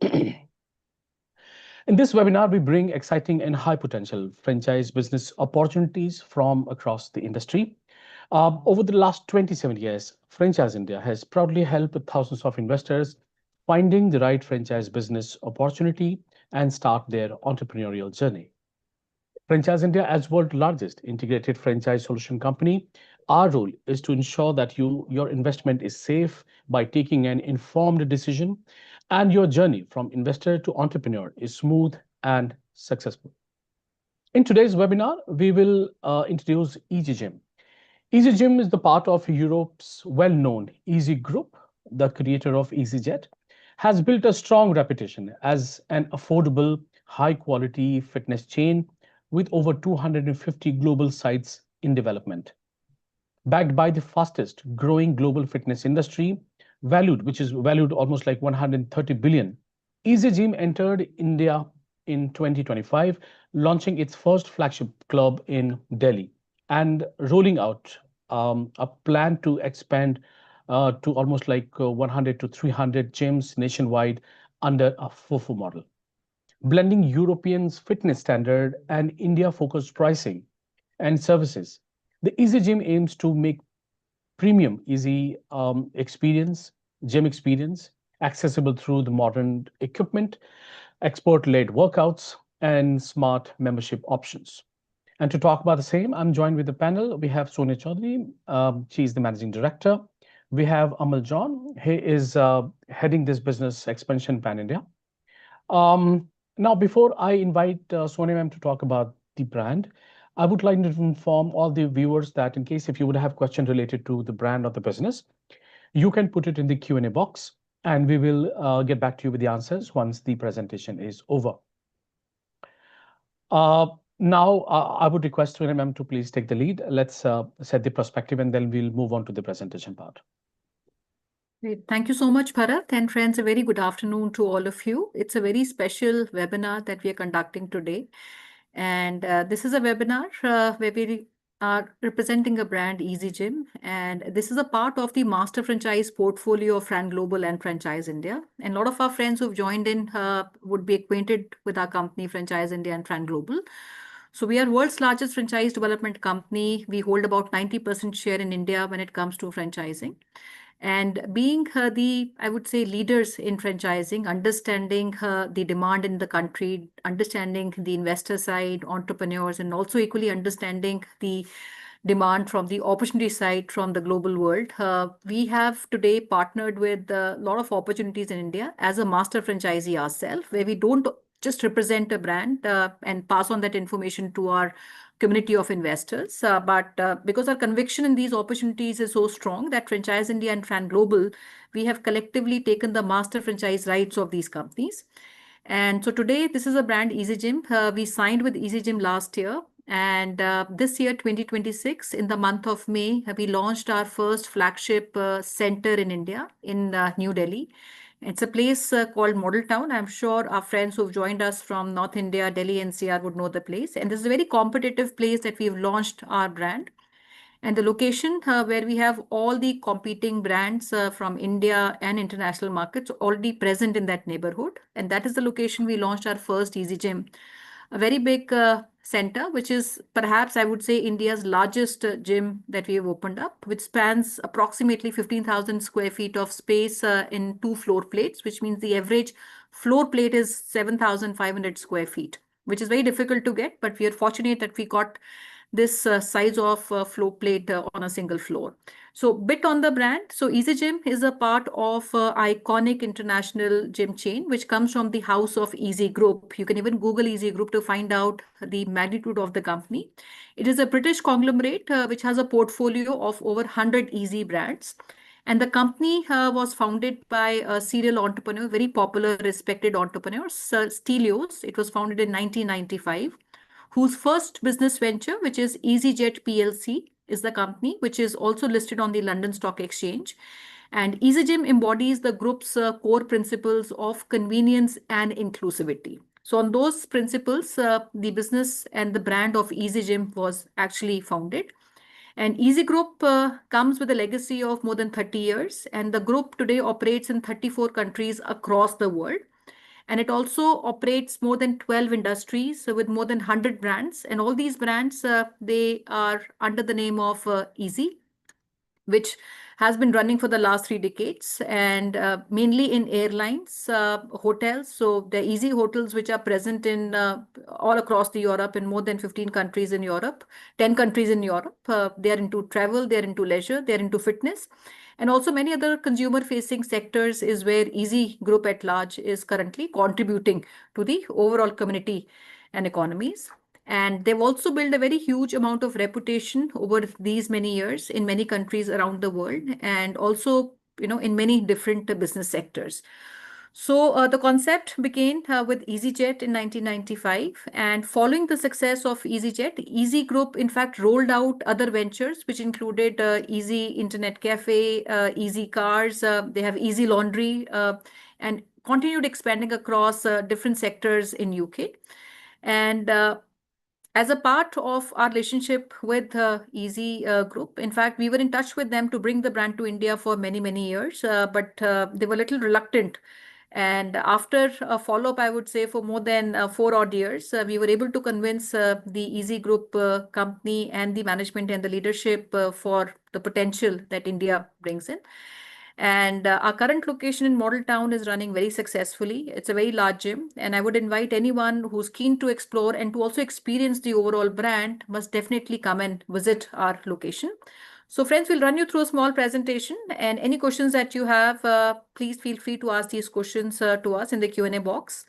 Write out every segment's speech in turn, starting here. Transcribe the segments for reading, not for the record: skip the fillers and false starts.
In this webinar, we bring exciting and high potential franchise business opportunities from across the industry. Over the last 27 years, Franchise India has proudly helped thousands of investors finding the right franchise business opportunity and start their entrepreneurial journey. Franchise India, as world's largest integrated franchise solution company, our role is to ensure that your investment is safe by taking an informed decision and your journey from investor to entrepreneur is smooth and successful. In today's webinar, we will introduce EasyGym. EasyGym is the part of Europe's well-known Easy Group. The creator of EasyJet has built a strong reputation as an affordable, high-quality fitness chain with over 250 global sites in development. Backed by the fastest growing global fitness industry, which is valued almost like 130 billion, EasyGym entered India in 2025, launching its first flagship club in Delhi and rolling out a plan to expand to almost like 100 to 300 gyms nationwide under a FOFO model, blending Europeans' fitness standard and India-focused pricing and services. The Easy Gym aims to make premium easy gym experience, accessible through the modern equipment, expert-led workouts, and smart membership options. And to talk about the same, I'm joined with the panel. We have Sonia Chaudhary. She is the managing director. We have Amal John. He is heading this business expansion pan India. Now, before I invite Sonia ma'am to talk about the brand, I would like to inform all the viewers that in case if you would have questions related to the brand or the business, you can put it in the Q&A box and we will get back to you with the answers once the presentation is over. Now, I would request Sonia ma'am to please take the lead. Let's set the perspective and then we'll move on to the presentation part. Great. Thank you so much, Bharat. And friends, a very good afternoon to all of you. It's a very special webinar that we are conducting today. And this is a webinar where we are representing a brand, EasyGym. And this is a part of the master franchise portfolio of Fran Global and Franchise India. And a lot of our friends who've joined in would be acquainted with our company, Franchise India and Fran Global. So we are world's largest franchise development company. We hold about 90% share in India when it comes to franchising. And being I would say, leaders in franchising, understanding the demand in the country, understanding the investor side, entrepreneurs, and also equally understanding the demand from the opportunity side from the global world. We have today partnered with a lot of opportunities in India as a master franchisee ourselves, where we don't just represent a brand and pass on that information to our community of investors. But because our conviction in these opportunities is so strong that Franchise India and Fran Global, we have collectively taken the master franchise rights of these companies. And so today, this is a brand, EasyGym. We signed with EasyGym last year. And this year, 2026, in the month of May, we launched our first flagship center in India, in New Delhi. It's a place called Model Town. I'm sure our friends who've joined us from North India, Delhi NCR would know the place. And this is a very competitive place that we've launched our brand. And the location where we have all the competing brands from India and international markets already present in that neighborhood. And that is the location we launched our first EasyGym. A very big center, which is perhaps, I would say, India's largest gym that we have opened up, which spans approximately 15,000 square feet of space in 2 floor plates, which means the average floor plate is 7,500 square feet, which is very difficult to get, but we are fortunate that we got this size of floor plate on a single floor. So bit on the brand. So EasyGym is a part of iconic international gym chain, which comes from the house of Easy Group. You can even Google Easy Group to find out the magnitude of the company. It is a British conglomerate which has a portfolio of over 100 Easy brands. And the company was founded by a serial entrepreneur, very popular, respected entrepreneur, Sir Stelios. It was founded in 1995. Whose first business venture, which is EasyJet PLC, is the company, which is also listed on the London Stock Exchange. And EasyGym embodies the group's core principles of convenience and inclusivity. So on those principles, the business and the brand of EasyGym was actually founded. And Easy Group comes with a legacy of more than 30 years. And the group today operates in 34 countries across the world. And it also operates more than 12 industries with more than 100 brands. And all these brands, they are under the name of Easy, which has been running for the last 3 decades, and mainly in airlines, hotels. So the Easy hotels, which are present in all across the Europe, in more than 15 countries in Europe, 10 countries in Europe. They are into travel, they are into leisure, they are into fitness, and also many other consumer facing sectors is where Easy Group at large is currently contributing to the overall community and economies. And they've also built a very huge amount of reputation over these many years in many countries around the world, and also, in many different business sectors. So the concept began with EasyJet in 1995, and following the success of EasyJet, Easy Group in fact rolled out other ventures, which included Easy Internet Cafe, Easy Cars. They have Easy Laundry, and continued expanding across different sectors in UK. And as a part of our relationship with Easy Group, in fact, we were in touch with them to bring the brand to India for many, many years, but they were a little reluctant. And after a follow-up, I would say for more than 4 odd years, we were able to convince the Easy Group company and the management and the leadership for the potential that India brings in. And our current location in Model Town is running very successfully. It's a very large gym, and I would invite anyone who's keen to explore and to also experience the overall brand must definitely come and visit our location. So friends, we'll run you through a small presentation, and any questions that you have, please feel free to ask these questions to us in the Q&A box.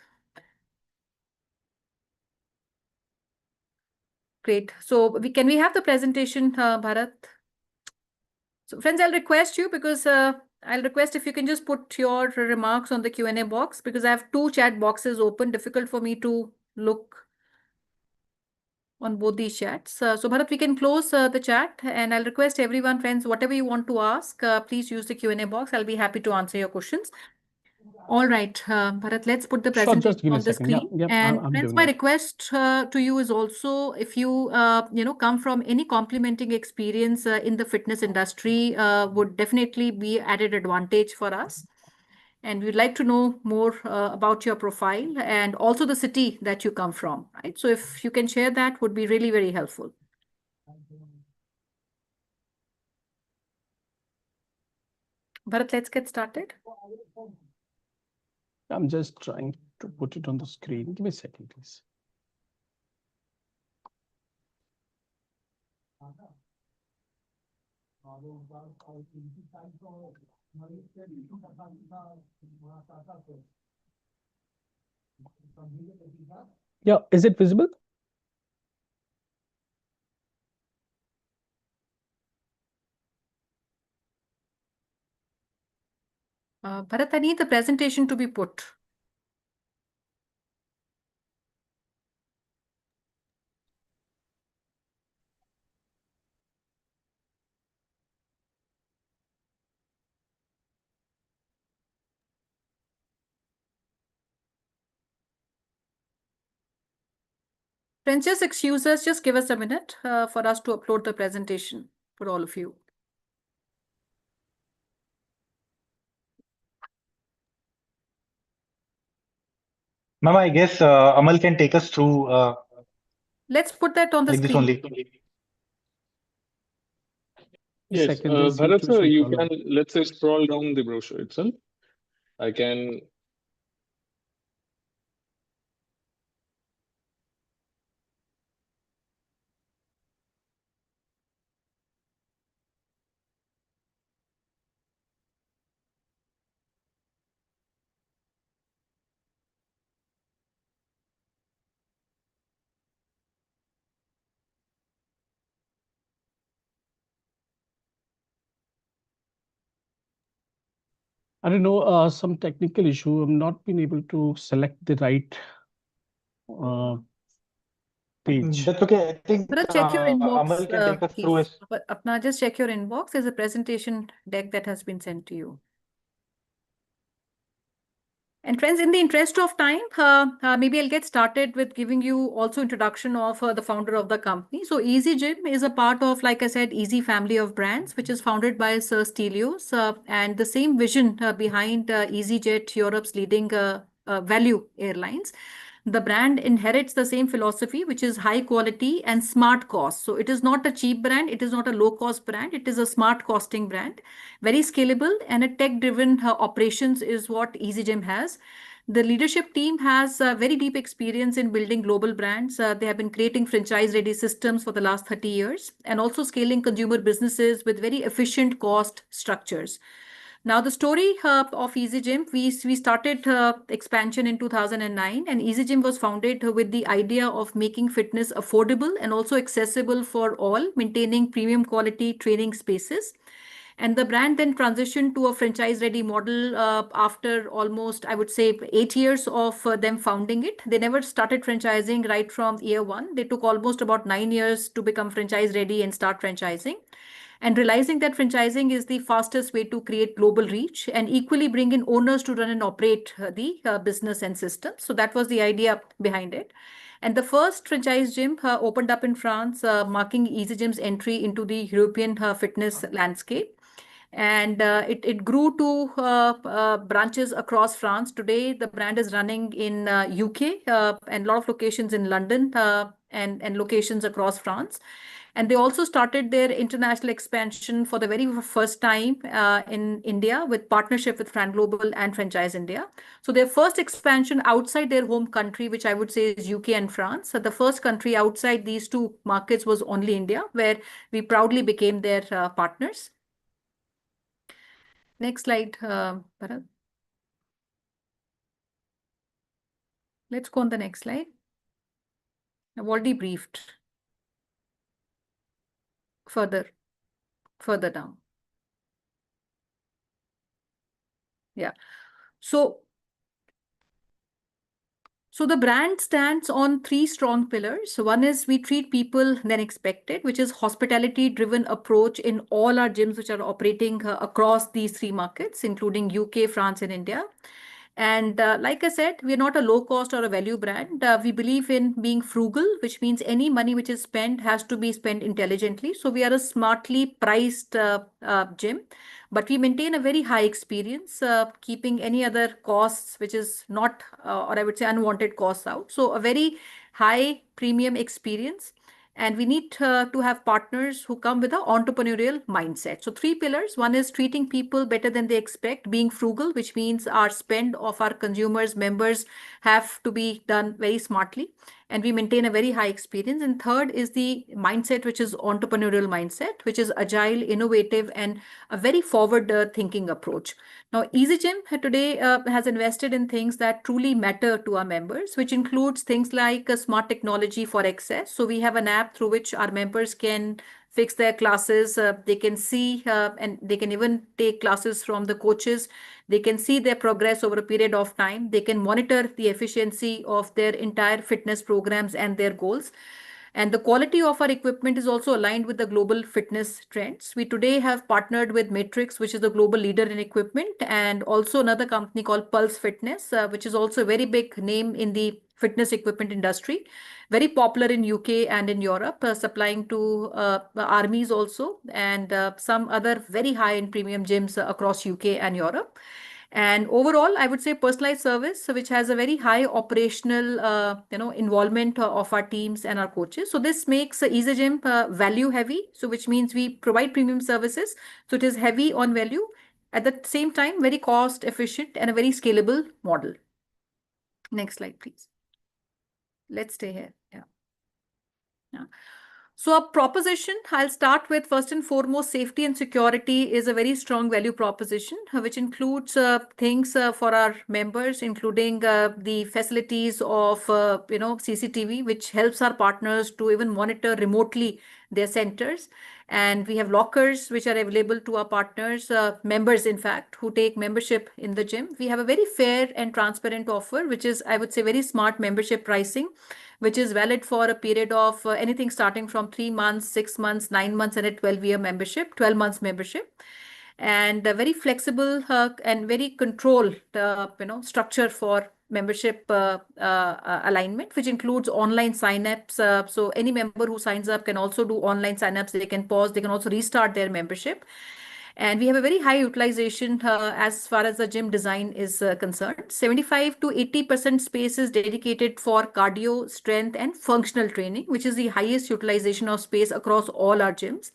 Great. So can we have the presentation, Bharat? So friends, I'll request you, because I'll request if you can just put your remarks on the Q&A box, because I have two chat boxes open, difficult for me to look on both these chats. So Bharat, we can close the chat, and I'll request everyone, friends, whatever you want to ask, please use the Q&A box. I'll be happy to answer your questions. All right, Bharat, let's put the Sure, just presentation give me a on the second. Yeah, screen. yeah, And I'm friends, doing my it. request to you is also, if you, come from any complementing experience in the fitness industry, would definitely be added advantage for us. And we'd like to know more about your profile and also the city that you come from, right? So if you can share that, would be really very helpful. Bharat, let's get started. I'm just trying to put it on the screen. Give me a second, please. Yeah, is it visible? Bharat, I need the presentation to be put. Friends, just excuse us, just give us a minute for us to upload the presentation for all of you. Ma'am, I guess Amal can take us through Let's put that on the like this screen. only. Yes, Yes, second, there's Bharat due to sir, some you can, problem. let's say, scroll down the brochure itself. I can, I don't know, some technical issue. I'm not been able to select the right uh, page. That's okay. I think Bharat, check your Amal can inbox, take us through his. please. But Apna, just check your inbox. There's a presentation deck that has been sent to you. And friends, in the interest of time, maybe I'll get started with giving you also introduction of the founder of the company. So Easy Gym is a part of, like I said, Easy family of brands, which is founded by Sir Stelios. And the same vision behind EasyJet, Europe's leading value airlines. The brand inherits the same philosophy, which is high quality and smart cost. So it is not a cheap brand, it is not a low cost brand, it is a smart costing brand, very scalable, and a tech driven operations is what EasyGym has. The leadership team has very deep experience in building global brands. They have been creating franchise ready systems for the last 30 years and also scaling consumer businesses with very efficient cost structures. Now, the story of EasyGym, we started expansion in 2009, and EasyGym was founded with the idea of making fitness affordable and also accessible for all, maintaining premium quality training spaces. And the brand then transitioned to a franchise-ready model after almost, I would say, 8 years of them founding it. They never started franchising right from year one. They took almost about 9 years to become franchise-ready and start franchising. And realizing that franchising is the fastest way to create global reach and equally bring in owners to run and operate the business and system. So that was the idea behind it. And the first franchise gym opened up in France, marking EasyGym's entry into the European fitness landscape. And it grew to branches across France. Today, the brand is running in UK and a lot of locations in London and locations across France. And they also started their international expansion for the very first time in India with partnership with Fran Global and Franchise India. So their first expansion outside their home country, which I would say is UK and France. So the first country outside these two markets was only India, where we proudly became their partners. Next slide, Bharat. Let's go on the next slide. I've already briefed further down. Yeah. So the brand stands on three strong pillars. So one is we treat people than expected, which is hospitality-driven approach in all our gyms which are operating across these three markets, including UK, France, and India. And like I said, we're not a low cost or a value brand. We believe in being frugal, which means any money which is spent has to be spent intelligently. So we are a smartly priced gym, but we maintain a very high experience, keeping any other costs, which is not, or I would say unwanted costs out. So a very high premium experience. And we need to have partners who come with an entrepreneurial mindset. So three pillars. One is treating people better than they expect, being frugal, which means our spend of our consumers, members have to be done very smartly. And we maintain a very high experience. And third is the mindset, which is entrepreneurial mindset, which is agile, innovative, and a very forward thinking approach. Now, EasyGym today has invested in things that truly matter to our members, which includes things like smart technology for access. So we have an app through which our members can fix their classes. They can see and they can even take classes from the coaches. They can see their progress over a period of time. They can monitor the efficiency of their entire fitness programs and their goals. And the quality of our equipment is also aligned with the global fitness trends. We today have partnered with Matrix, which is the global leader in equipment, and also another company called Pulse Fitness, which is also a very big name in the fitness equipment industry, very popular in UK and in Europe, supplying to armies also, and some other very high-end premium gyms across UK and Europe. And overall, I would say personalized service, which has a very high operational, involvement of our teams and our coaches. So this makes EasyGym value heavy. So which means we provide premium services. So it is heavy on value. At the same time, very cost efficient and a very scalable model. Next slide, please. Let's stay here. Yeah. So a proposition, I'll start with first and foremost, safety and security is a very strong value proposition, which includes things for our members, including the facilities of, CCTV, which helps our partners to even monitor remotely their centers. And we have lockers which are available to our partners, members, in fact, who take membership in the gym. We have a very fair and transparent offer, which is, I would say, very smart membership pricing, which is valid for a period of anything starting from 3 months, 6 months, 9 months, and a 12-year membership, 12 months membership. And a very flexible and very controlled, structure for membership alignment, which includes online signups. So any member who signs up can also do online signups. They can pause. They can also restart their membership. And we have a very high utilization as far as the gym design is concerned. 75 to 80% space is dedicated for cardio, strength, and functional training, which is the highest utilization of space across all our gyms.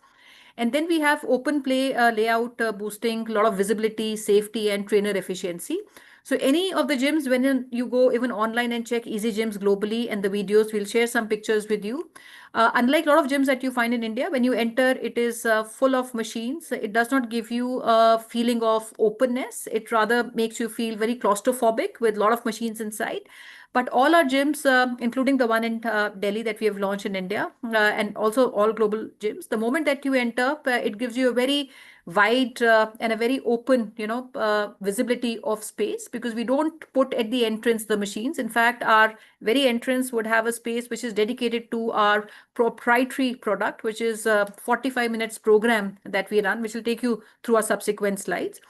And then we have open play layout boosting a lot of visibility, safety, and trainer efficiency. So any of the gyms, when you go even online and check Easy Gyms globally and the videos, we'll share some pictures with you. Unlike a lot of gyms that you find in India, when you enter, it is full of machines. It does not give you a feeling of openness. It rather makes you feel very claustrophobic with a lot of machines inside. But all our gyms, including the one in Delhi that we have launched in India, and also all global gyms, the moment that you enter, it gives you a very wide and a very open, visibility of space, because we don't put at the entrance the machines. In fact, our very entrance would have a space which is dedicated to our proprietary product, which is a 45 minutes program that we run, which will take you through our subsequent slides.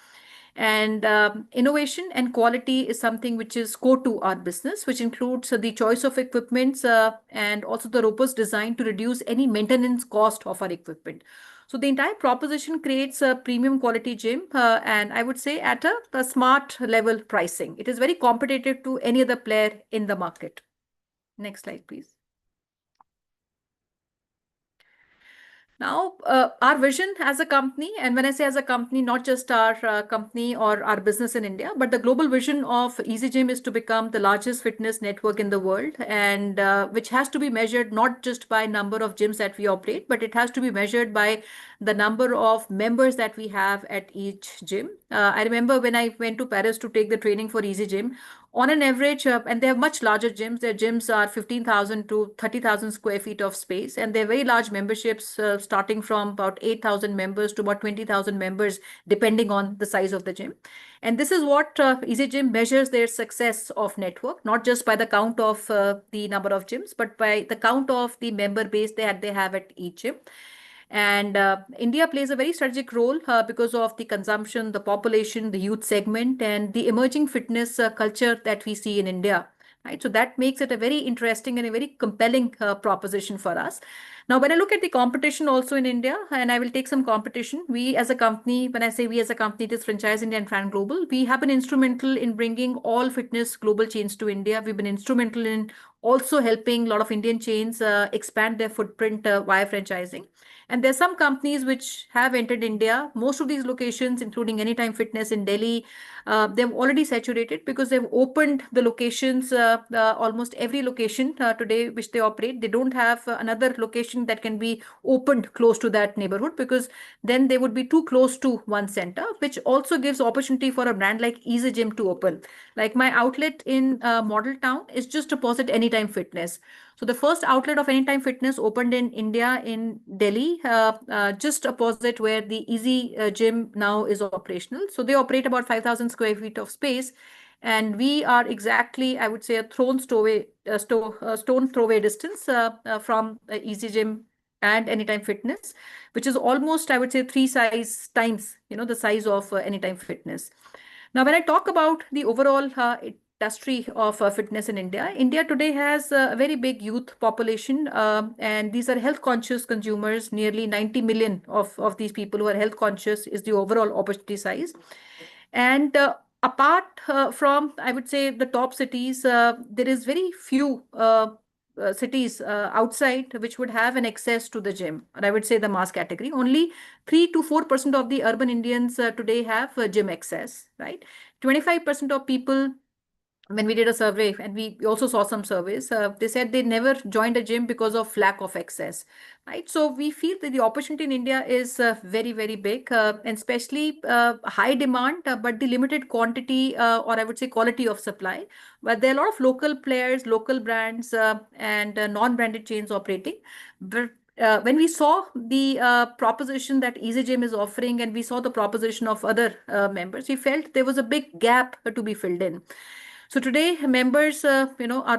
And innovation and quality is something which is core to our business, which includes the choice of equipments and also the robust design to reduce any maintenance cost of our equipment. So the entire proposition creates a premium quality gym, and I would say at a smart level pricing. It is very competitive to any other player in the market. Next slide, please. Now, our vision as a company, and when I say as a company, not just our company or our business in India, but the global vision of Easy Gym is to become the largest fitness network in the world, and which has to be measured not just by number of gyms that we operate, but it has to be measured by the number of members that we have at each gym. I remember when I went to Paris to take the training for Easy Gym, on an average, and they have much larger gyms. Their gyms are 15,000 to 30,000 square feet of space, and they're very large memberships, starting from about 8,000 members to about 20,000 members, depending on the size of the gym. And this is what Easy Gym measures their success of network, not just by the count of the number of gyms, but by the count of the member base they have at each gym. And India plays a very strategic role because of the consumption, the population, the youth segment, and the emerging fitness culture that we see in India. Right? So that makes it a very interesting and a very compelling proposition for us. Now, when I look at the competition also in India, and I will take some competition, we as a company, when I say we as a company, it is Franchise India and Fran Global, we have been instrumental in bringing all fitness global chains to India. We've been instrumental in also helping a lot of Indian chains expand their footprint via franchising. And there's some companies which have entered India. Most of these locations, including Anytime Fitness in Delhi, they've already saturated because they've opened the locations, almost every location today which they operate. They don't have another location that can be opened close to that neighborhood, because then they would be too close to one center, which also gives opportunity for a brand like Easy Gym to open. Like my outlet in Model Town is just opposite Anytime Fitness. So the first outlet of Anytime Fitness opened in India in Delhi, just opposite where the Easy Gym now is operational. So they operate about 5,000 square feet of space. And we are exactly, I would say, a stone throwaway distance from Easy Gym and Anytime Fitness, which is almost, I would say, 3 times, the size of Anytime Fitness. Now, when I talk about the overall industry of fitness in India, India today has a very big youth population, and these are health conscious consumers. Nearly 90 million of these people who are health conscious is the overall opportunity size. And apart from, I would say, the top cities, there is very few cities outside which would have an access to the gym, or I would say the mass category. Only 3 to 4% of the urban Indians today have gym access, right? 25% of people, when we did a survey, and we also saw some surveys, they said they never joined a gym because of lack of access, right? So we feel that the opportunity in India is very, very big, and especially high demand, but the limited quantity, or I would say quality of supply. But there are a lot of local players, local brands, and non-branded chains operating. But when we saw the proposition that Easy Gym is offering, and we saw the proposition of other members, we felt there was a big gap to be filled in. So today, members, are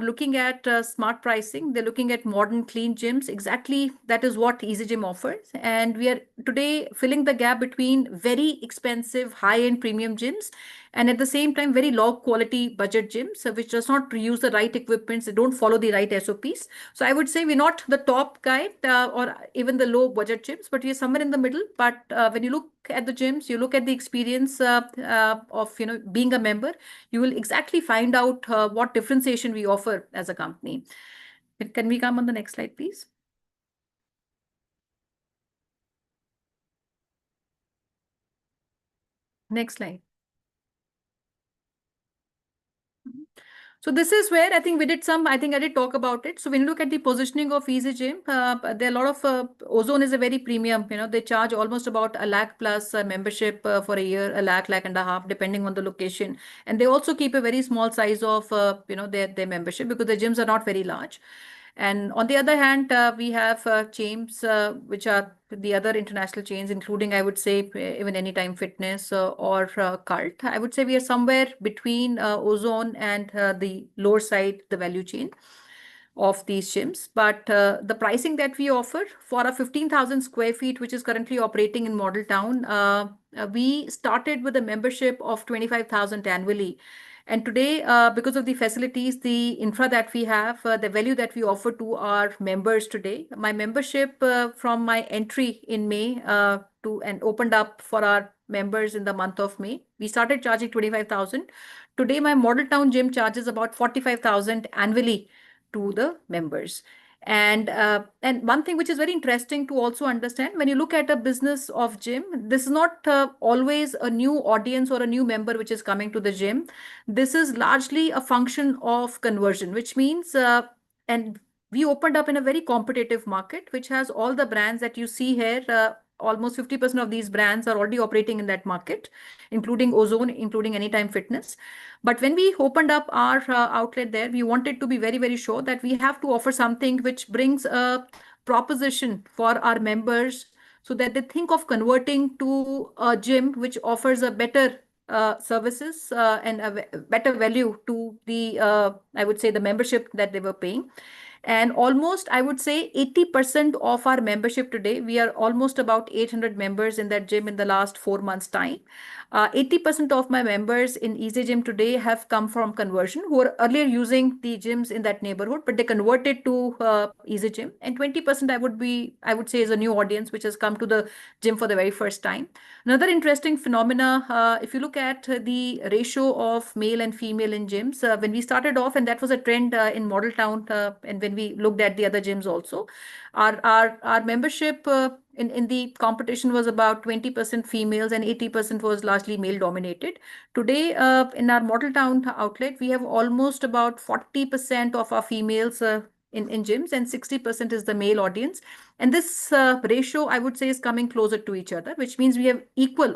looking at smart pricing. They're looking at modern, clean gyms. Exactly, that is what Easy Gym offers. And we are today filling the gap between very expensive, high-end premium gyms, and at the same time, very low-quality budget gyms, which does not use the right equipments. They don't follow the right SOPs. So I would say we're not the top guy or even the low-budget gyms, but we're somewhere in the middle. But when you look look at the gyms, you look at the experience of being a member, you will exactly find out what differentiation we offer as a company. Can we come on the next slide, please? Next slide. So this is where I think we did some, I think I did talk about it. So when you look at the positioning of Easy Gym, there are a lot of, Ozone is a very premium, they charge almost about a lakh plus membership for a year, a lakh and a half, depending on the location. And they also keep a very small size of, their membership because the gyms are not very large. And on the other hand, we have chains, which are the other international chains, including, I would say, even Anytime Fitness or Cult. I would say we are somewhere between Ozone and the lower side, the value chain of these gyms. But the pricing that we offer for a 15,000 square feet, which is currently operating in Model Town, we started with a membership of 25,000 annually. And today, because of the facilities, the infra that we have, the value that we offer to our members today, my membership from my entry in May and opened up for our members in the month of May, we started charging 25,000. Today, my Model Town gym charges about 45,000 annually to the members. And one thing which is very interesting to also understand, when you look at a business of gym, this is not always a new audience or a new member which is coming to the gym. This is largely a function of conversion, which means, and we opened up in a very competitive market, which has all the brands that you see here. Almost 50% of these brands are already operating in that market, including Ozone, including Anytime Fitness. But when we opened up our outlet there, we wanted to be very, very sure that we have to offer something which brings a proposition for our members so that they think of converting to a gym which offers a better services and a better value to the, I would say, the membership that they were paying. And almost, I would say, 80% of our membership today, we are almost about 800 members in that gym in the last 4 months' time. 80% of my members in Easy Gym today have come from conversion, who were earlier using the gyms in that neighborhood, but they converted to Easy Gym. And 20% I would say, is a new audience which has come to the gym for the very first time. Another interesting phenomena, if you look at the ratio of male and female in gyms, when we started off, and that was a trend in Model Town, and when we looked at the other gyms also, our membership in the competition was about 20% females and 80% was largely male dominated. Today, in our Model Town outlet, we have almost about 40% of our females in gyms and 60% is the male audience. And this ratio, I would say, is coming closer to each other, which means we have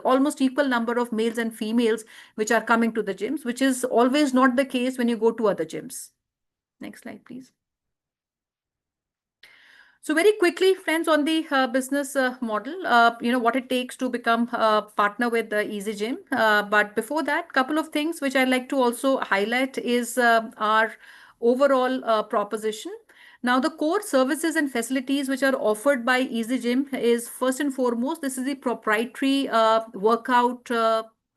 almost equal number of males and females which are coming to the gyms, which is always not the case when you go to other gyms. Next slide, please. So very quickly, friends, on the business model, what it takes to become a partner with the Easy Gym. But before that, couple of things which I'd like to also highlight is our overall proposition. Now, the core services and facilities which are offered by Easy Gym is, first and foremost, this is the proprietary workout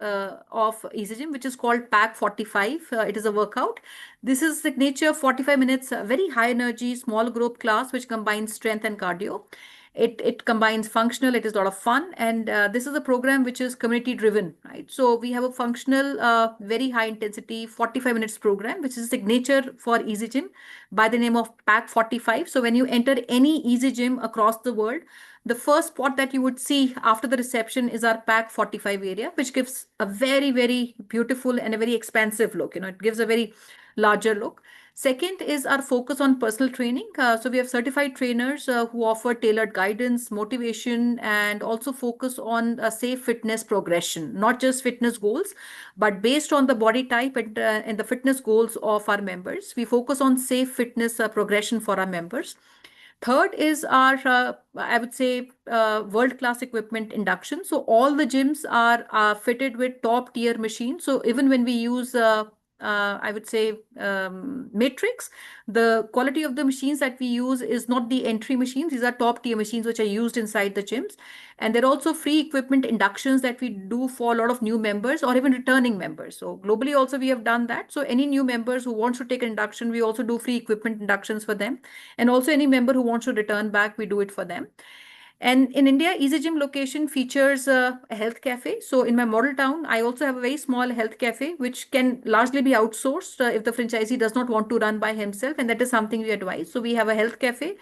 of Easy Gym, which is called Pack 45. It is a workout. This is signature 45 minutes, very high energy, small group class, which combines strength and cardio. It combines functional, it is a lot of fun. And this is a program which is community driven, right? So we have a functional, very high intensity 45 minutes program, which is a signature for Easy Gym by the name of Pack 45. So when you enter any Easy Gym across the world, the first spot that you would see after the reception is our Pack 45 area, which gives a very, very beautiful and a very expansive look. It gives a very larger look. Second is our focus on personal training. So we have certified trainers who offer tailored guidance, motivation, and also focus on safe fitness progression, not just fitness goals, but based on the body type and the fitness goals of our members. We focus on safe fitness progression for our members. Third is our, I would say, world-class equipment induction. So all the gyms are fitted with top-tier machines. So even when we use I would say, matrix, the quality of the machines that we use is not the entry machines. These are top tier machines which are used inside the gyms. And there are also free equipment inductions that we do for a lot of new members or even returning members. So globally also we have done that. So any new members who wants to take an induction, we also do free equipment inductions for them. And also any member who wants to return back, we do it for them. And in India, Easy Gym location features a health cafe. So in my model town, I also have a very small health cafe, which can largely be outsourced if the franchisee does not want to run by himself. And that is something we advise. So we have a health cafe,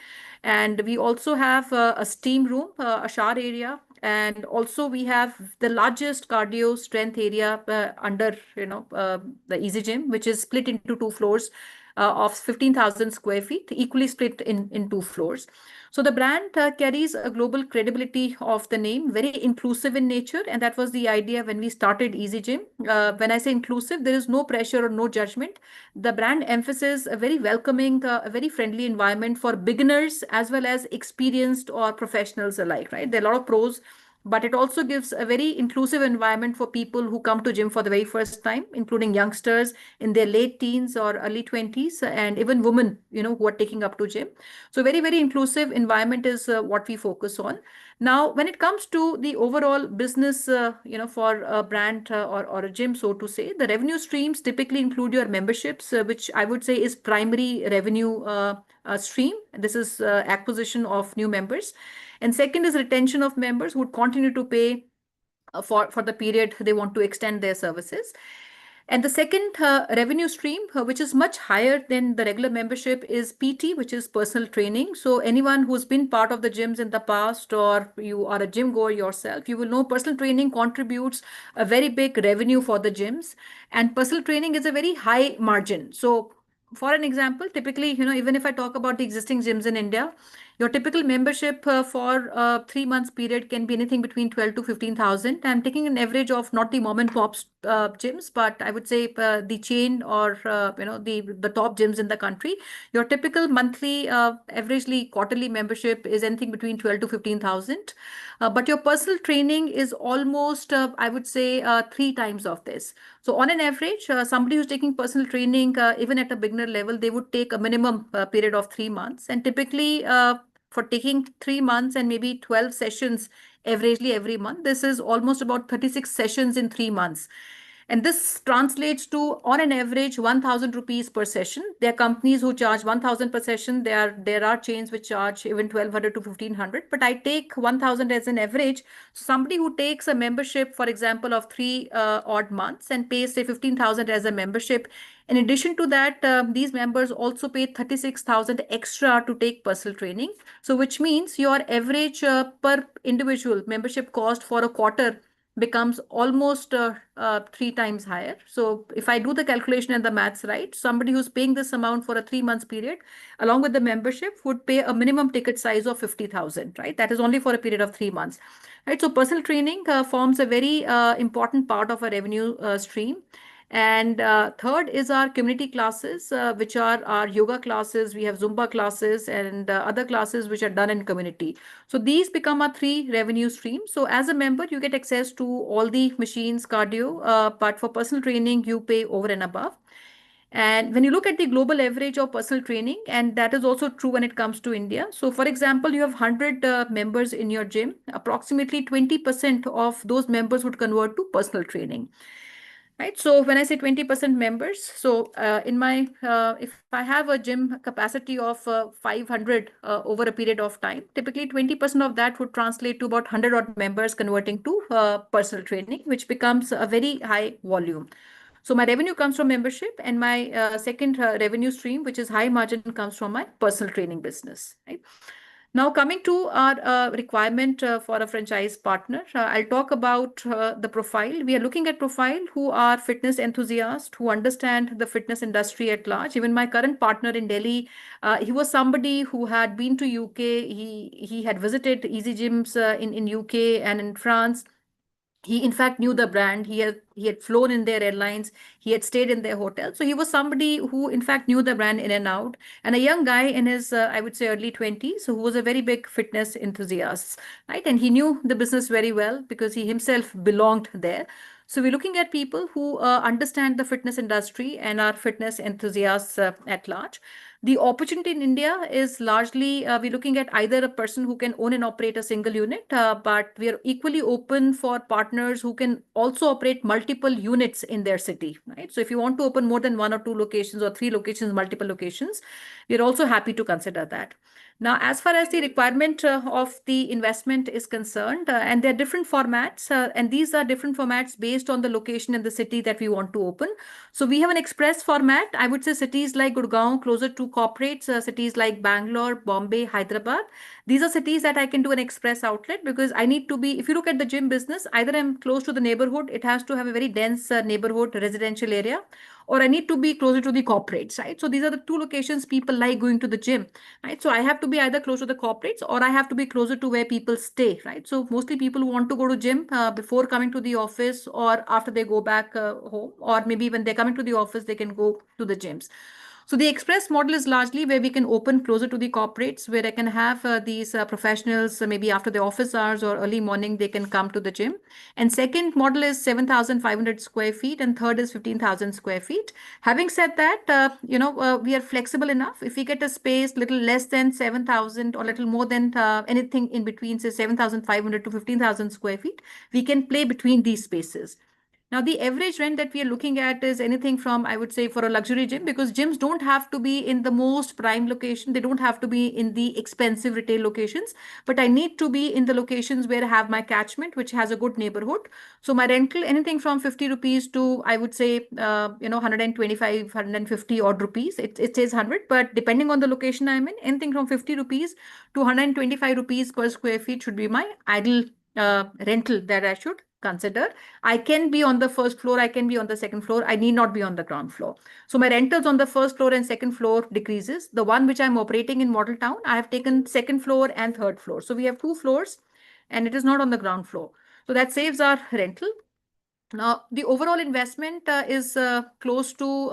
and we also have a steam room, a shower area. And also we have the largest cardio strength area under, the Easy Gym, which is split into two floors of 15,000 square feet, equally split in two floors. So the brand carries a global credibility of the name, very inclusive in nature, and that was the idea when we started Easy Gym. When I say inclusive, there is no pressure or no judgment. The brand emphasizes a very welcoming, a very friendly environment for beginners as well as experienced or professionals alike. Right? There are a lot of pros, but it also gives a very inclusive environment for people who come to gym for the very first time, including youngsters in their late teens or early 20s, and even women, who are taking up to gym. So very, very inclusive environment is what we focus on. Now, when it comes to the overall business, for a brand or a gym, so to say, the revenue streams typically include your memberships, which I would say is primary revenue stream. This is acquisition of new members. And second is retention of members who would continue to pay for the period they want to extend their services. And the second revenue stream, which is much higher than the regular membership, is PT, which is personal training. So anyone who's been part of the gyms in the past, or you are a gym goer yourself, you will know personal training contributes a very big revenue for the gyms. And personal training is a very high margin. So for an example, typically, even if I talk about the existing gyms in India, your typical membership for a 3 months period can be anything between 12 to 15,000. I'm taking an average of not the mom and pops gyms, but I would say the chain or the top gyms in the country. Your typical monthly, averagely quarterly membership is anything between 12 to 15,000. But your personal training is almost, I would say, 3 times of this. So on an average, somebody who's taking personal training, even at a beginner level, they would take a minimum period of 3 months. And typically, for taking 3 months and maybe 12 sessions averagely every month, this is almost about 36 sessions in 3 months. And this translates to, on an average, 1,000 rupees per session. There are companies who charge 1,000 per session. There are chains which charge even 1,200 to 1,500. But I take 1,000 as an average. So somebody who takes a membership, for example, of three odd months and pays, say, 15,000 as a membership. In addition to that, these members also pay 36,000 extra to take personal training. So which means your average per individual membership cost for a quarter becomes almost 3 times higher. So if I do the calculation and the maths right, somebody who's paying this amount for a 3 months period, along with the membership, would pay a minimum ticket size of 50,000, right? That is only for a period of 3 months, right? So personal training forms a very important part of our revenue stream. And third is our community classes, which are our yoga classes. We have Zumba classes and other classes which are done in community. So these become our three revenue streams. So as a member, you get access to all the machines, cardio, but for personal training, you pay over and above. And when you look at the global average of personal training, and that is also true when it comes to India. So for example, you have 100 members in your gym, approximately 20% of those members would convert to personal training. Right. So when I say 20% members, so if I have a gym capacity of 500 over a period of time, typically 20% of that would translate to about 100 odd members converting to personal training, which becomes a very high volume. So my revenue comes from membership, and my second revenue stream, which is high margin, comes from my personal training business. Right. Now, coming to our requirement for a franchise partner, I'll talk about the profile. We are looking at profile who are fitness enthusiasts, who understand the fitness industry at large. Even my current partner in Delhi, he was somebody who had been to UK. He had visited Easy Gyms in UK and in France. He in fact knew the brand. He had flown in their airlines. He had stayed in their hotel. So he was somebody who in fact knew the brand in and out, and a young guy in his I would say early 20s, who was a very big fitness enthusiast, right? And he knew the business very well because he himself belonged there. So we're looking at people who understand the fitness industry and are fitness enthusiasts at large. The opportunity in India is largely we're looking at either a person who can own and operate a single unit, but we are equally open for partners who can also operate multiple units in their city, right? So if you want to open more than 1 or 2 locations or 3 locations, multiple locations, we're also happy to consider that. Now, as far as the requirement of the investment is concerned, and there are different formats, and these are different formats based on the location and the city that we want to open. So we have an express format. I would say cities like Gurgaon, closer to corporates, cities like Bangalore, Bombay, Hyderabad. These are cities that I can do an express outlet because I need to be, if you look at the gym business, either I'm close to the neighborhood, it has to have a very dense neighborhood residential area, or I need to be closer to the corporates, right? So these are the two locations people like going to the gym, right? So I have to be either close to the corporates or I have to be closer to where people stay, right? So mostly people want to go to gym before coming to the office or after they go back home, or maybe when they're coming to the office, they can go to the gyms. So the express model is largely where we can open closer to the corporates, where I can have these professionals, maybe after the office hours or early morning, they can come to the gym. And second model is 7,500 square feet, and third is 15,000 square feet. Having said that, we are flexible enough. If we get a space little less than 7,000 or little more than anything in between, say 7,500 to 15,000 square feet, we can play between these spaces. Now, the average rent that we are looking at is anything from, I would say, for a luxury gym, because gyms don't have to be in the most prime location. They don't have to be in the expensive retail locations, but I need to be in the locations where I have my catchment, which has a good neighborhood. So my rental, anything from 50 rupees to, I would say, 125, 150 odd rupees. It says 100, but depending on the location I'm in, anything from 50 rupees to 125 rupees per square feet should be my ideal rental that I should consider. I can be on the first floor, I can be on the second floor, I need not be on the ground floor. So my rentals on the first floor and second floor decreases. The one which I'm operating in Model Town, I have taken second floor and third floor. So we have 2 floors and it is not on the ground floor. So that saves our rental. Now, the overall investment is close to,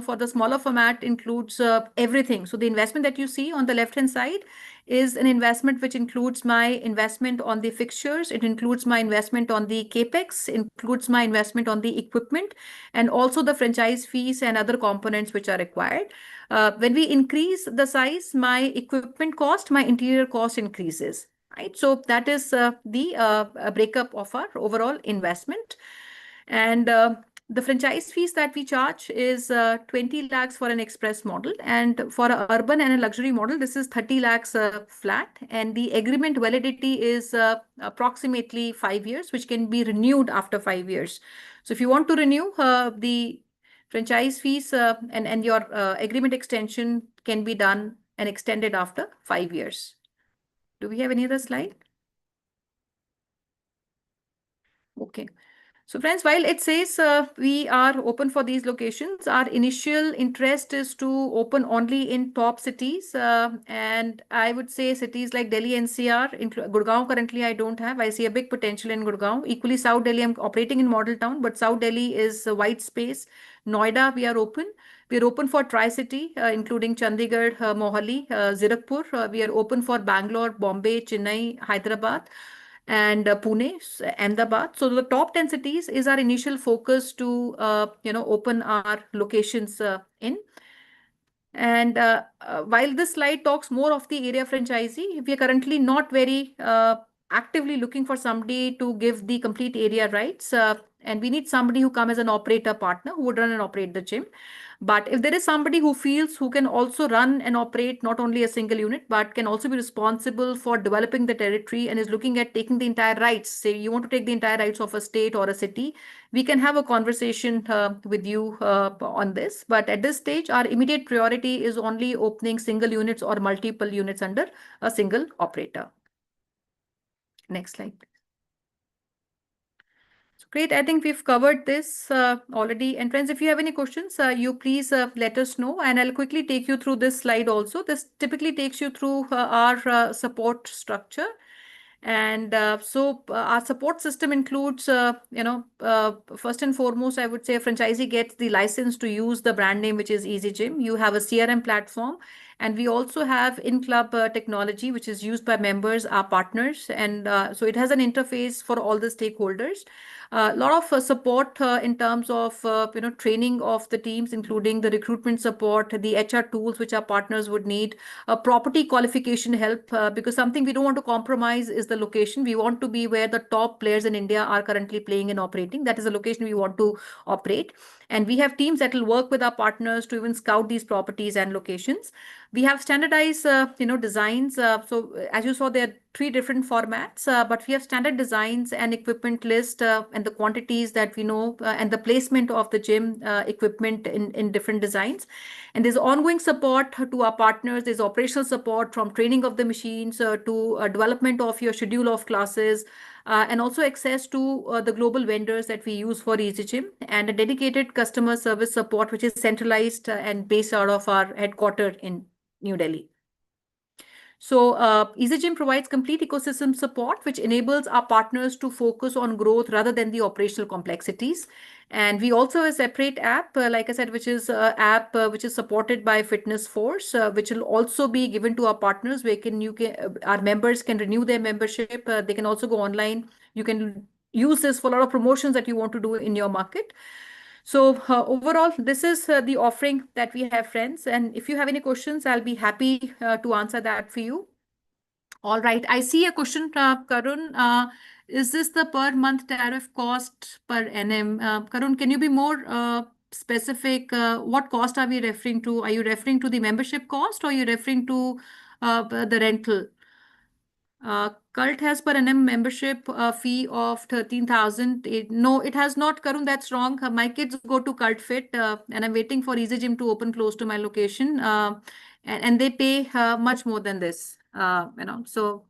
for the smaller format includes everything. So the investment that you see on the left-hand side is an investment which includes my investment on the fixtures. It includes my investment on the capex, includes my investment on the equipment, and also the franchise fees and other components which are required. When we increase the size, my equipment cost, my interior cost increases. Right. So that is the breakup of our overall investment. And the franchise fees that we charge is 20 lakhs for an express model. And for an urban and a luxury model, this is 30 lakhs flat. And the agreement validity is approximately 5 years, which can be renewed after 5 years. So if you want to renew the franchise fees and your agreement extension can be done and extended after 5 years. Do we have any other slide? Okay. So friends, while it says we are open for these locations, our initial interest is to open only in top cities. And I would say cities like Delhi NCR, Gurgaon currently I don't have. I see a big potential in Gurgaon. Equally South Delhi, I'm operating in Model Town, but South Delhi is a white space. Noida, we are open. We are open for Tri-City, including Chandigarh, Mohali, Zirakpur. We are open for Bangalore, Bombay, Chennai, Hyderabad, and Pune, Ahmedabad. So the top 10 cities is our initial focus to, open our locations in. And while this slide talks more of the area franchisee, we are currently not very actively looking for somebody to give the complete area rights. And we need somebody who come as an operator partner who would run and operate the gym. But if there is somebody who feels who can also run and operate not only a single unit, but can also be responsible for developing the territory and is looking at taking the entire rights, say you want to take the entire rights of a state or a city, we can have a conversation with you on this. But at this stage, our immediate priority is only opening single units or multiple units under a single operator. Next slide. Great. I think we've covered this already. And friends, if you have any questions, you please let us know. And I'll quickly take you through this slide also. This typically takes you through our support structure. And so our support system includes, first and foremost, I would say a franchisee gets the license to use the brand name, which is Easy Gym. You have a CRM platform. And we also have in-club technology, which is used by members, our partners. And so it has an interface for all the stakeholders. A lot of support in terms of training of the teams, including the recruitment support, the HR tools which our partners would need, property qualification help, because something we don't want to compromise is the location. We want to be where the top players in India are currently playing and operating. That is the location we want to operate. And we have teams that will work with our partners to even scout these properties and locations. We have standardized, designs. So as you saw, there are three different formats, but we have standard designs and equipment list and the quantities that we know and the placement of the gym equipment in different designs. And there's ongoing support to our partners. There's operational support from training of the machines to development of your schedule of classes, and also access to the global vendors that we use for EasyGym, and a dedicated customer service support, which is centralized and based out of our headquarters in New Delhi. So EasyGym provides complete ecosystem support, which enables our partners to focus on growth rather than the operational complexities. And we also have a separate app, like I said, which is an app which is supported by Fitness Force, which will also be given to our partners. Where our members can renew their membership. They can also go online. You can use this for a lot of promotions that you want to do in your market. So overall, this is the offering that we have, friends. And if you have any questions, I'll be happy to answer that for you. All right. I see a question, Karun. Is this the per month tariff cost per annum? Karun, can you be more specific? What cost are we referring to? Are you referring to the membership cost, or are you referring to the rental? Cult has per annum membership fee of 13,000. No, it has not, Karun. That's wrong. My kids go to Cult Fit, and I'm waiting for EasyGym to open close to my location. And they pay much more than this. So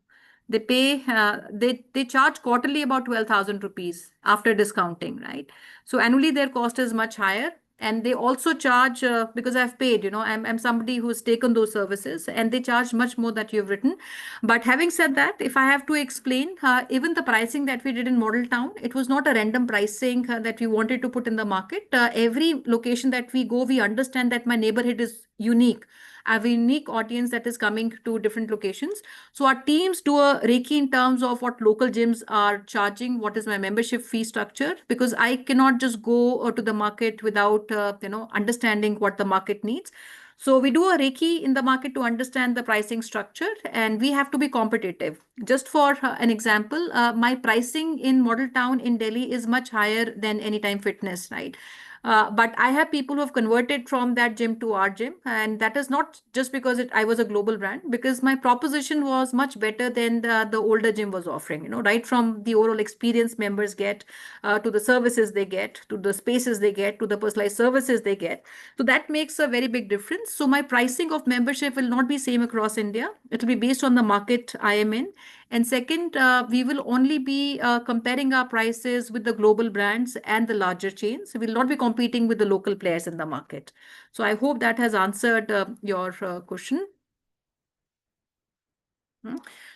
they pay. They charge quarterly about 12,000 rupees after discounting, right? So annually their cost is much higher. And they also charge because I've paid, I'm somebody who's taken those services, and they charge much more that you've written. But having said that, if I have to explain, even the pricing that we did in Model Town, it was not a random pricing that we wanted to put in the market. Every location that we go, we understand that my neighborhood is unique. I have a unique audience that is coming to different locations. So our teams do a Reiki in terms of what local gyms are charging, what is my membership fee structure, because I cannot just go to the market without, understanding what the market needs. So we do a Reiki in the market to understand the pricing structure, and we have to be competitive. Just for an example, my pricing in Model Town in Delhi is much higher than Anytime Fitness, right? But I have people who have converted from that gym to our gym, and that is not just because I was a global brand, because my proposition was much better than the older gym was offering. Right from the overall experience members get, to the services they get, to the spaces they get, to the personalized services they get. So that makes a very big difference. So my pricing of membership will not be same across India. It will be based on the market I am in. And second, we will only be comparing our prices with the global brands and the larger chains. We will not be competing with the local players in the market. So I hope that has answered your question.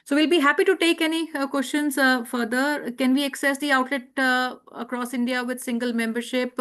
So we'll be happy to take any questions further. Can we access the outlet across India with single membership?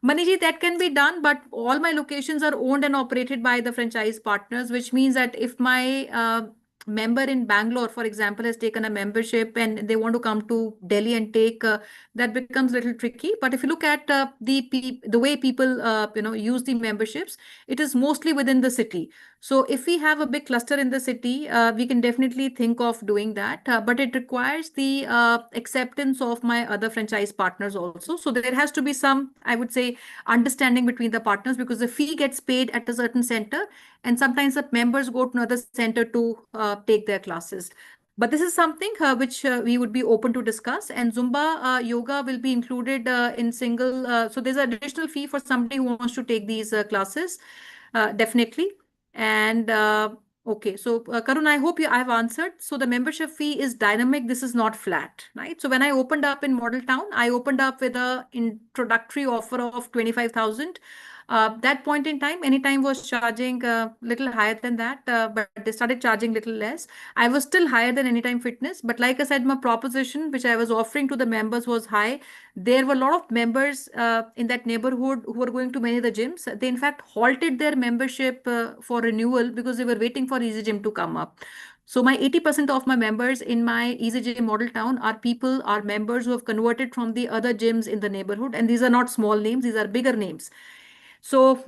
Maniji, that can be done, but all my locations are owned and operated by the franchise partners, which means that if my member in Bangalore, for example, has taken a membership and they want to come to Delhi and take, that becomes a little tricky. But if you look at the way people use the memberships, it is mostly within the city. So if we have a big cluster in the city, we can definitely think of doing that. But it requires the acceptance of my other franchise partners also. So there has to be some, I would say, understanding between the partners, because the fee gets paid at a certain center, and sometimes the members go to another center to take their classes. But this is something which we would be open to discuss. And Zumba yoga will be included in single. So there's an additional fee for somebody who wants to take these classes, definitely. And okay, so Karun, I hope I've answered. So the membership fee is dynamic. This is not flat, right? So when I opened up in Model Town, I opened up with a introductory offer of 25,000. That point in time, Anytime was charging a little higher than that, but they started charging little less. I was still higher than Anytime Fitness, but like I said, my proposition which I was offering to the members was high. There were a lot of members in that neighborhood who were going to many of the gyms. They in fact halted their membership for renewal because they were waiting for Easy Gym to come up. So my 80% of my members in my Easy Gym model town are members who have converted from the other gyms in the neighborhood, and these are not small names; these are bigger names. So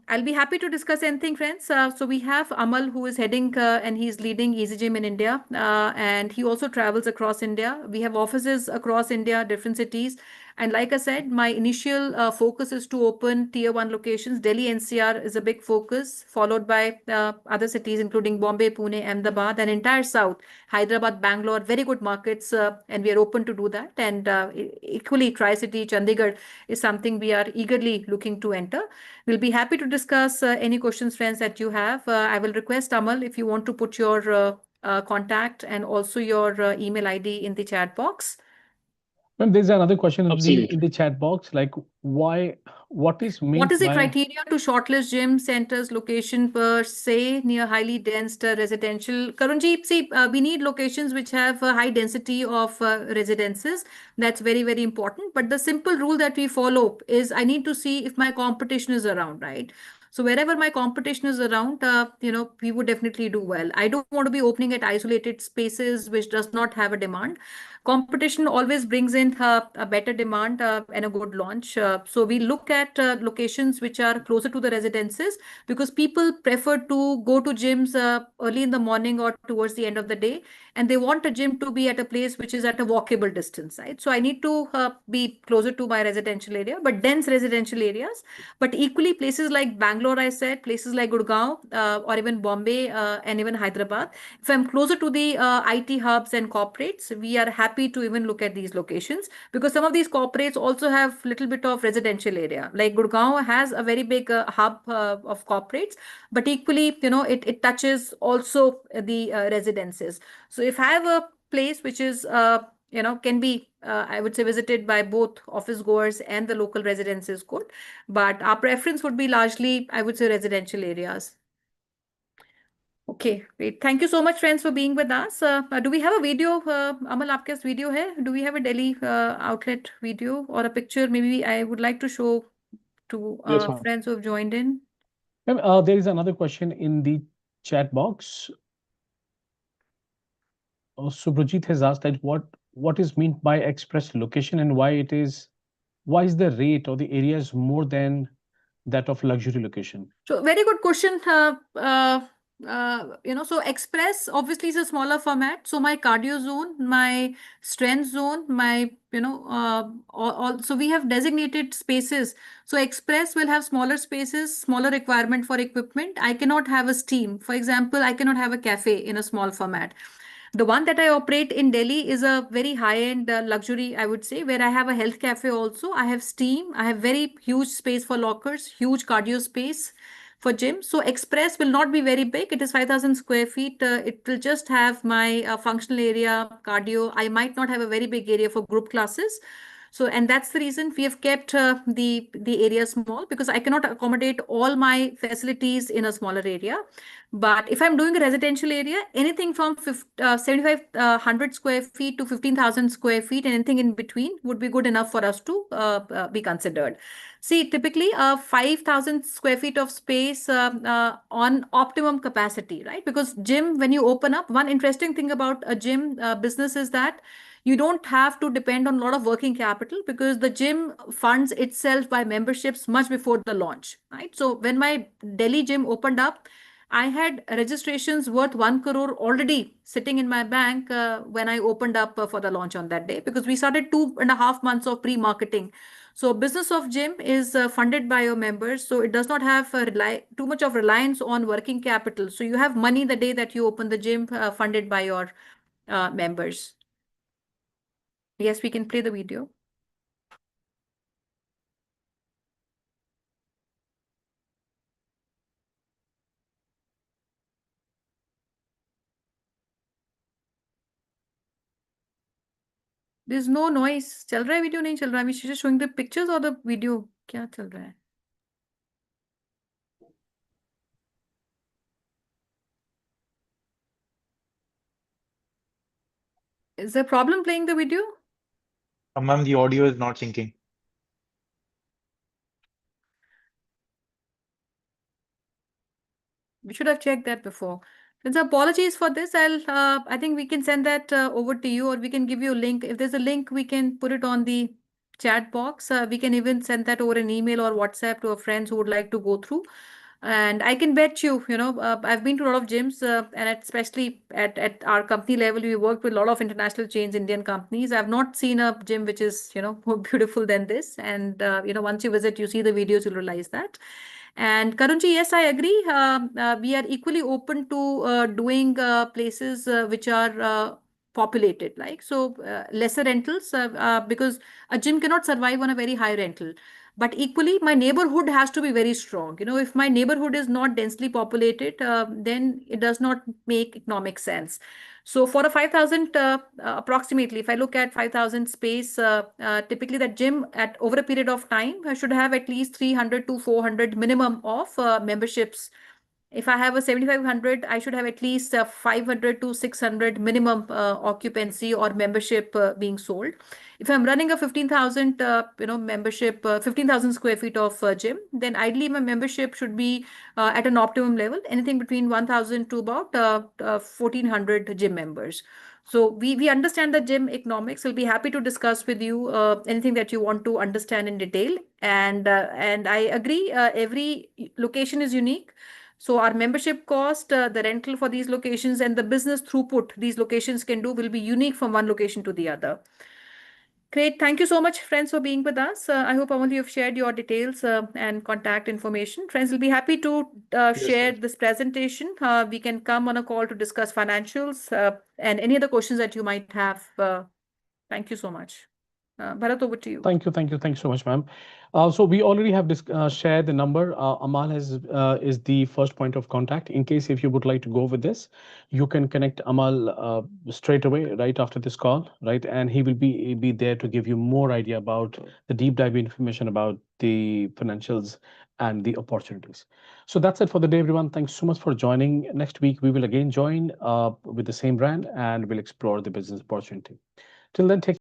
I'll be happy to discuss anything, friends. So we have Amal, who is heading and he's leading Easy Gym in India, and he also travels across India. We have offices across India, different cities. And like I said, my initial focus is to open tier one locations. Delhi NCR is a big focus, followed by other cities including Bombay, Pune, Ahmedabad, and entire South, Hyderabad, Bangalore, very good markets, and we are open to do that. And equally, Tri-City, Chandigarh is something we are eagerly looking to enter. We'll be happy to discuss any questions, friends, that you have. I will request Amal if you want to put your contact and also your email ID in the chat box. Ma'am, there's another question in the Absolutely. chat box, like why, what is What meant is the by criteria to shortlist gym centers location per se near highly dense residential? Karunji, see, we need locations which have a high density of residences. That's very, very important. But the simple rule that we follow is I need to see if my competition is around, right? So wherever my competition is around, we would definitely do well. I don't want to be opening at isolated spaces which does not have a demand. Competition always brings in a better demand and a good launch. So we look at locations which are closer to the residences because people prefer to go to gyms early in the morning or towards the end of the day, and they want a gym to be at a place which is at a walkable distance, right? So I need to be closer to my residential area, but dense residential areas. But equally, places like Bangalore, I said, places like Gurgaon or even Bombay and even Hyderabad, if I'm closer to the IT hubs and corporates, we are happy to even look at these locations because some of these corporates also have little bit of residential area. Like Gurgaon has a very big hub of corporates, but equally, it touches also the residences. So if I have a place which is can be I would say visited by both office goers and the local residents is good, but our preference would be largely, I would say, residential areas. Okay, great. Thank you so much, friends, for being with us. Do we have a video? Amal, आपके पास video है? Do we have a Delhi outlet video or a picture? Maybe I would like to show to Yes, ma'am. friends who have joined in. Ma'am, there is another question in the chat box. Subrajit has asked that what is meant by express location and why is the rate or the areas more than that of luxury location? So very good question. So Express obviously is a smaller format. So my cardio zone, my strength zone, my, so we have designated spaces. So Express will have smaller spaces, smaller requirement for equipment. I cannot have a steam. For example, I cannot have a cafe in a small format. The one that I operate in Delhi is a very high-end luxury, I would say, where I have a health cafe also. I have steam. I have very huge space for lockers, huge cardio space for gym. So Express will not be very big. It is 5,000 square feet. It will just have my functional area, cardio. I might not have a very big area for group classes. So, and that's the reason we have kept the area small because I cannot accommodate all my facilities in a smaller area. But if I'm doing a residential area, anything from 7,500 square feet to 15,000 square feet, and anything in between would be good enough for us to be considered. See, typically 5,000 square feet of space on optimum capacity, right? Because gym, when you open up, one interesting thing about a gym business is that you don't have to depend on a lot of working capital because the gym funds itself by memberships much before the launch, right? So when my Delhi gym opened up, I had registrations worth 1 crore already sitting in my bank when I opened up for the launch on that day because we started 2.5 months of pre-marketing. So business of gym is funded by your members. So it does not have too much of reliance on working capital. So you have money the day that you open the gym funded by your members. Yes, we can play the video. There's no noise. चल रहा है video नहीं चल रहा है? She's just showing the pictures or the video? क्या चल रहा है? Is there a problem playing the video? Ma'am, the audio is not syncing. We should have checked that before. Friends, apologies for this. I think we can send that over to you, or we can give you a link. If there's a link, we can put it on the chat box. We can even send that over an email or WhatsApp to our friends who would like to go through. And I can bet you, I've been to a lot of gyms, and especially at our company level, we work with a lot of international chains, Indian companies. I've not seen a gym which is, more beautiful than this. And, once you visit, you see the videos, you'll realize that. And Karunji, yes, I agree. We are equally open to doing places which are populated, like so lesser rentals, because a gym cannot survive on a very high rental. But equally, my neighborhood has to be very strong. If my neighborhood is not densely populated, then it does not make economic sense. So for a 5,000, approximately, if I look at 5,000 space, typically that gym at over a period of time should have at least 300 to 400 minimum of memberships. If I have a 7,500, I should have at least 500 to 600 minimum occupancy or membership being sold. If I'm running a 15,000, membership, 15,000 square feet of gym, then ideally my membership should be at an optimum level, anything between 1,000 to about 1,400 gym members. So we understand the gym economics. We'll be happy to discuss with you anything that you want to understand in detail. And I agree, every location is unique. So our membership cost, the rental for these locations, and the business throughput these locations can do will be unique from one location to the other. Great. Thank you so much, friends, for being with us. I hope, Amal, you've shared your details and contact information. Friends, will be happy to Yes, share ma'am. this presentation. We can come on a call to discuss financials and any other questions that you might have. Thank you so much. Bharat, over to you. Thank you so much, ma'am. So we already have shared the number. Amal is the first point of contact. In case if you would like to go with this, you can connect Amal straight away right after this call, right? And he will be there to give you more idea about the deep dive information about the financials and the opportunities. So that's it for the day, everyone. Thanks so much for joining. Next week we will again join with the same brand and we'll explore the business opportunity. Till then, take